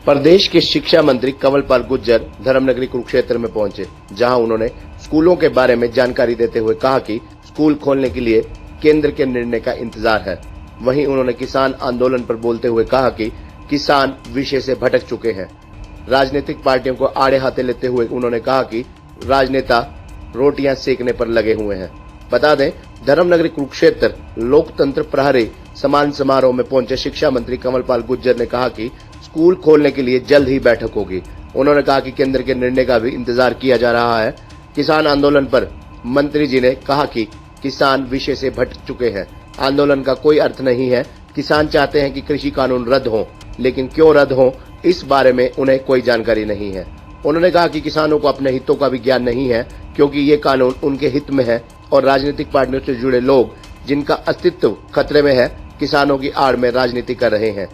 प्रदेश के शिक्षा मंत्री कंवरपाल गुर्जर धर्मनगरी कुरुक्षेत्र में पहुंचे, जहां उन्होंने स्कूलों के बारे में जानकारी देते हुए कहा कि स्कूल खोलने के लिए केंद्र के निर्णय का इंतजार है। वहीं उन्होंने किसान आंदोलन पर बोलते हुए कहा कि किसान विषय से भटक चुके हैं। राजनीतिक पार्टियों को आड़े हाथे लेते हुए उन्होंने कहा कि राजनेता रोटियां सेकने पर लगे हुए हैं। बता दें, धर्मनगरी कुरुक्षेत्र लोकतंत्र प्रहरी सम्मान समारोह में पहुंचे शिक्षा मंत्री कंवरपाल गुर्जर ने कहा कि स्कूल खोलने के लिए जल्द ही बैठक होगी। उन्होंने कहा कि केंद्र के निर्णय का भी इंतजार किया जा रहा है। किसान आंदोलन पर मंत्री जी ने कहा कि किसान विषय से भटक चुके हैं। आंदोलन का कोई अर्थ नहीं है। किसान चाहते हैं कि कृषि कानून रद्द हो, लेकिन क्यों रद्द हो इस बारे में उन्हें कोई जानकारी नहीं है। उन्होंने कहा कि किसानों को अपने हितों का भी ज्ञान नहीं है, क्योंकि ये कानून उनके हित में है और राजनीतिक पार्टियों से जुड़े लोग जिनका अस्तित्व खतरे में है, किसानों की आड़ में राजनीति कर रहे हैं।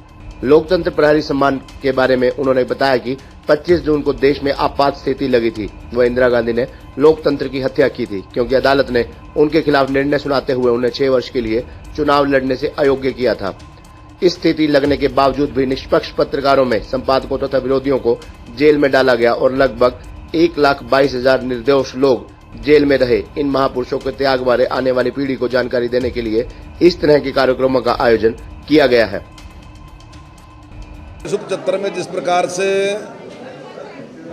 लोकतंत्र प्रहरी सम्मान के बारे में उन्होंने बताया कि 25 जून को देश में आपात स्थिति लगी थी। वह इंदिरा गांधी ने लोकतंत्र की हत्या की थी, क्योंकि अदालत ने उनके खिलाफ निर्णय सुनाते हुए उन्हें 6 वर्ष के लिए चुनाव लड़ने से अयोग्य किया था। इस स्थिति लगने के बावजूद भी निष्पक्ष पत्रकारों में संपादकों तथा विरोधियों को जेल में डाला गया और लगभग 1,22,000 निर्दोष लोग जेल में रहे। इन महापुरुषों के त्याग बारे आने वाली पीढ़ी को जानकारी देने के लिए इस तरह के कार्यक्रमों का आयोजन किया गया है। 1975 में जिस प्रकार से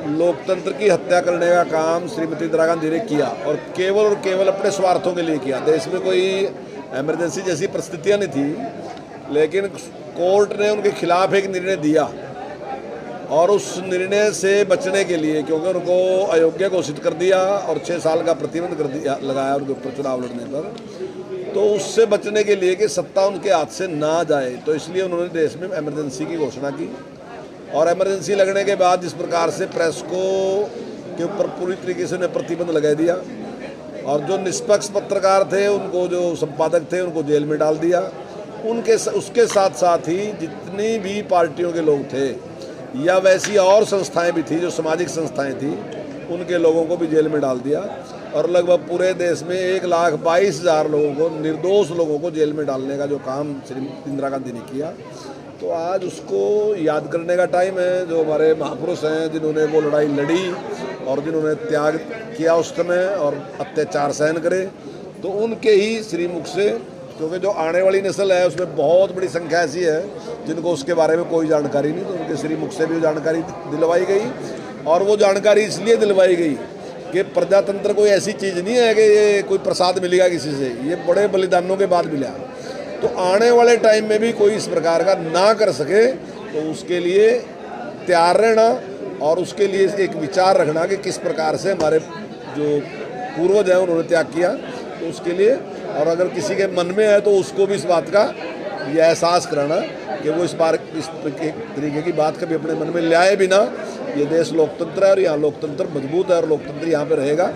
लोकतंत्र की हत्या करने का काम श्रीमती इंदिरा गांधी ने किया और केवल अपने स्वार्थों के लिए किया। देश में कोई इमरजेंसी जैसी परिस्थितियां नहीं थी, लेकिन कोर्ट ने उनके खिलाफ एक निर्णय दिया और उस निर्णय से बचने के लिए, क्योंकि उनको अयोग्य घोषित कर दिया और 6 साल का प्रतिबंध कर दिया लगाया उनके ऊपर चुनाव लड़ने पर, तो उससे बचने के लिए कि सत्ता उनके हाथ से ना जाए, तो इसलिए उन्होंने देश में इमरजेंसी की घोषणा की। और इमरजेंसी लगने के बाद जिस प्रकार से प्रेस को के ऊपर पूरी तरीके से उन्हें प्रतिबंध लगा दिया और जो निष्पक्ष पत्रकार थे, उनको जो संपादक थे, उनको जेल में डाल दिया। उसके साथ साथ ही जितनी भी पार्टियों के लोग थे या वैसी और संस्थाएं भी थी जो सामाजिक संस्थाएं थी, उनके लोगों को भी जेल में डाल दिया और लगभग पूरे देश में 1,22,000 लोगों को, निर्दोष लोगों को जेल में डालने का जो काम श्रीमती इंदिरा गांधी ने किया, तो आज उसको याद करने का टाइम है। जो हमारे महापुरुष हैं, जिन्होंने वो लड़ाई लड़ी और जिन्होंने त्याग किया उस समय और अत्याचार सहन करे, तो उनके ही श्रीमुख से, क्योंकि जो आने वाली नस्ल है उसमें बहुत बड़ी संख्या ऐसी है जिनको उसके बारे में कोई जानकारी नहीं, तो उनके श्रीमुख से भी जानकारी दिलवाई गई। और वो जानकारी इसलिए दिलवाई गई कि प्रजातंत्र कोई ऐसी चीज़ नहीं है कि ये कोई प्रसाद मिलेगा किसी से, ये बड़े बलिदानों के बाद मिला। तो आने वाले टाइम में भी कोई इस प्रकार का ना कर सके, तो उसके लिए तैयार रहना और उसके लिए एक विचार रखना कि किस प्रकार से हमारे जो पूर्वज हैं उन्होंने त्याग किया, तो उसके लिए। और अगर किसी के मन में है तो उसको भी इस बात का यह एहसास कराना कि वो इस तरीके की बात कभी अपने मन में ले आए बिना। ये देश लोकतंत्र है और यहाँ लोकतंत्र मजबूत है और लोकतंत्र यहाँ पे रहेगा।